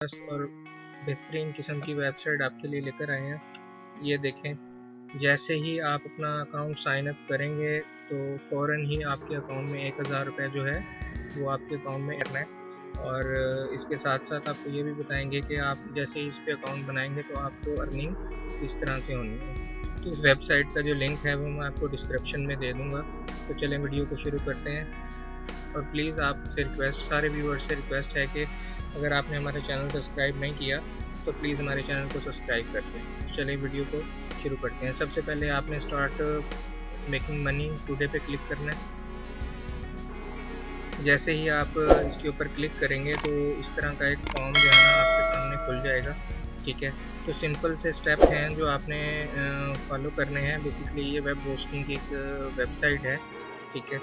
और बेहतरीन किस्म की वेबसाइट आपके लिए लेकर आए हैं। ये देखें, जैसे ही आप अपना अकाउंट साइन अप करेंगे तो फ़ौरन ही आपके अकाउंट में 1000 रुपये जो है वो आपके अकाउंट में करना है। और इसके साथ साथ आपको ये भी बताएंगे कि आप जैसे ही इस पे अकाउंट बनाएंगे तो आपको अर्निंग किस तरह से होनी है। तो इस वेबसाइट का जो लिंक है वो मैं आपको डिस्क्रिप्शन में दे दूँगा। तो चलें वीडियो को शुरू करते हैं। और प्लीज़ आपसे रिक्वेस्ट, सारे व्यूअर्स से रिक्वेस्ट है कि अगर आपने हमारा चैनल सब्सक्राइब नहीं किया तो प्लीज़ हमारे चैनल को सब्सक्राइब कर दें। चलिए वीडियो को शुरू करते हैं। सबसे पहले आपने स्टार्ट मेकिंग मनी टुडे पे क्लिक करना है। जैसे ही आप इसके ऊपर क्लिक करेंगे तो इस तरह का एक फॉर्म जो है ना आपके सामने खुल जाएगा। ठीक है, तो सिंपल से स्टेप हैं जो आपने फॉलो करने हैं। बेसिकली ये वेब होस्टिंग की एक वेबसाइट है। ठीक है,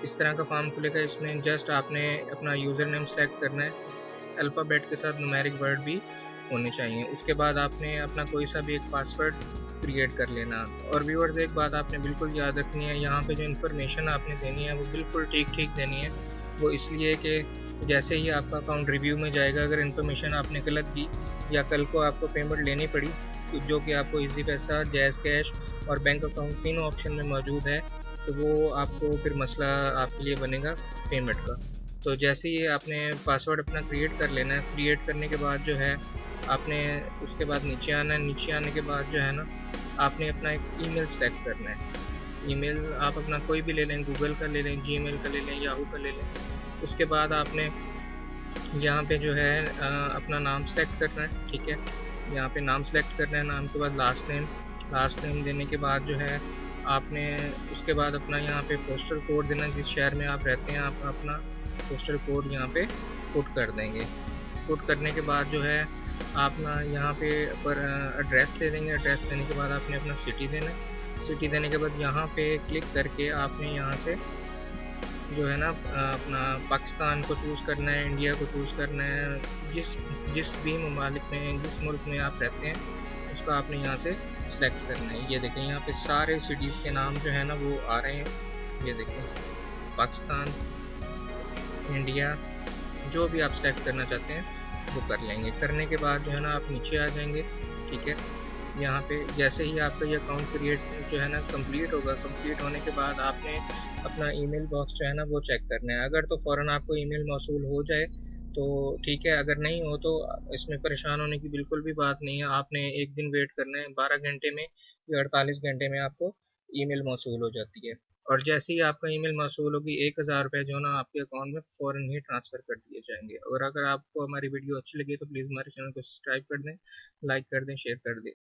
इस तरह का फॉर्म खुलेगा। इसमें जस्ट आपने अपना यूज़र नेम सेलेक्ट करना है। अल्फ़ाबेट के साथ न्यूमेरिक वर्ड भी होने चाहिए। उसके बाद आपने अपना कोई सा भी एक पासवर्ड क्रिएट कर लेना। और व्यूअर्स, एक बात आपने बिल्कुल याद रखनी है, यहाँ पे जो इन्फॉर्मेशन आपने देनी है वो बिल्कुल ठीक देनी है। वो इसलिए कि जैसे ही आपका अकाउंट रिव्यू में जाएगा, अगर इन्फॉर्मेशन आपने गलत दी या कल को आपको पेमेंट लेनी पड़ी, जो कि आपको ईज़ी पैसा, जैज़ कैश और बैंक अकाउंट तीनों ऑप्शन में मौजूद है, तो वो आपको फिर मसला आपके लिए बनेगा पेमेंट का। तो जैसे ही आपने पासवर्ड अपना क्रिएट कर लेना है। क्रिएट करने के बाद जो है आपने उसके बाद नीचे आना है। नीचे आने के बाद जो है ना आपने अपना एक ईमेल सेलेक्ट करना है। ईमेल आप अपना कोई भी ले लें, गूगल का ले लें, जीमेल का ले लें, याहू का ले लें। उसके बाद आपने यहाँ पे जो है अपना नाम सेलेक्ट करना है। ठीक है, यहाँ पे नाम सेलेक्ट करना है। नाम के बाद लास्ट नेम देने के बाद जो है आपने उसके बाद अपना यहाँ पे पोस्टल कोड देना है। जिस शहर में आप रहते हैं आप अपना पोस्टल कोड यहाँ पे पुट कर देंगे। पुट करने के बाद जो है आप ना यहाँ पे पर एड्रेस दे देंगे। एड्रेस देने के बाद आपने अपना सिटी देना है। सिटी देने के बाद यहाँ पे क्लिक करके आपने यहाँ से जो है ना अपना पाकिस्तान को चूज़ करना है, इंडिया को चूज़ करना है। जिस जिस भी ममालिक में, जिस मुल्क में आप रहते हैं उसका आपने यहाँ से सेलेक्ट करना है। ये देखें, यहाँ पे सारे सिटीज़ के नाम जो है ना वो आ रहे हैं। ये देखें, पाकिस्तान, इंडिया, जो भी आप सेलेक्ट करना चाहते हैं वो कर लेंगे। करने के बाद जो है ना आप नीचे आ जाएंगे। ठीक है, यहाँ पे जैसे ही आपका ये अकाउंट क्रिएट जो है ना कंप्लीट होगा, कंप्लीट होने के बाद आपने अपना ईमेल बॉक्स जो है ना वो चेक करना है। अगर तो फ़ौरन आपको ईमेल मौसूल हो जाए तो ठीक है, अगर नहीं हो तो इसमें परेशान होने की बिल्कुल भी बात नहीं है। आपने एक दिन वेट करना है, 12 घंटे में या 48 घंटे में आपको ईमेल मौसूल हो जाती है। और जैसे ही आपका ईमेल मौसूल होगी, 1000 रुपये जो है ना आपके अकाउंट में फ़ौरन ही ट्रांसफ़र कर दिए जाएंगे। और अगर आपको हमारी वीडियो अच्छी लगी तो प्लीज़ हमारे चैनल को सब्सक्राइब कर दें, लाइक कर दें, शेयर कर दें।